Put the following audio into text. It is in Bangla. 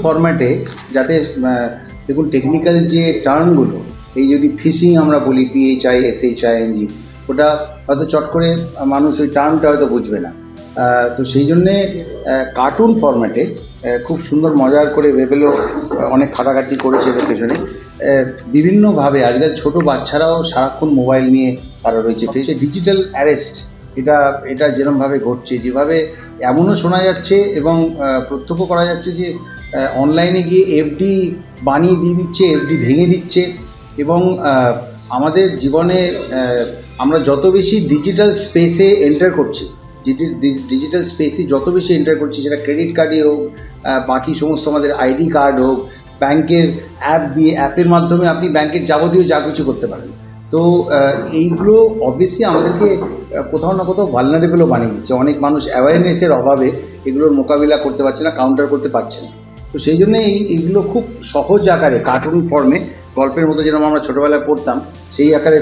ফরম্যাটে, যাতে দেখুন টেকনিক্যাল যে টার্মগুলো, এই যদি ফিশিং আমরা বলি PHISHING, ওটা হয়তো চট করে মানুষ ওই টার্মটা হয়তো বুঝবে না। তো সেই জন্যে কার্টুন ফরম্যাটে খুব সুন্দর মজার করে ভেবেলো, অনেক খাটাখাটি করেছে এর পেছনে। বিভিন্নভাবে আজকাল ছোটো বাচ্চারাও সারাক্ষণ মোবাইল নিয়ে তারা রয়েছে। ফেসে ডিজিটাল অ্যারেস্ট, এটা যেরকমভাবে ঘটছে, যেভাবে এমনও শোনা যাচ্ছে এবং প্রত্যক্ষ করা যাচ্ছে যে অনলাইনে গিয়ে এফডি বানিয়ে দিয়ে দিচ্ছে, এফডি ভেঙে দিচ্ছে। এবং আমাদের জীবনে আমরা যত বেশি ডিজিটাল স্পেসে এন্টার করছি, ডিজিটাল স্পেসে যত বেশি এন্টার করছি, সেটা ক্রেডিট কার্ডই হোক, বাকি সমস্ত আমাদের আইডি কার্ড হোক, ব্যাংকের অ্যাপ দিয়ে, অ্যাপের মাধ্যমে আপনি ব্যাংকের যাবতীয় যা কিছু করতে পারেন। তো এইগুলো অবভিয়াসলি আমাদেরকে কোথাও না কোথাও ভালনারেবলও বানিয়ে দিচ্ছে। অনেক মানুষ অ্যাওয়ারনেসের অভাবে এগুলোর মোকাবিলা করতে পারছে না, কাউন্টার করতে পারছে না। তো সেই জন্য এইগুলো খুব সহজ আকারে কার্টুন ফর্মে, গল্পের মতো যেরকম আমরা ছোটোবেলায় পড়তাম সেই আকারে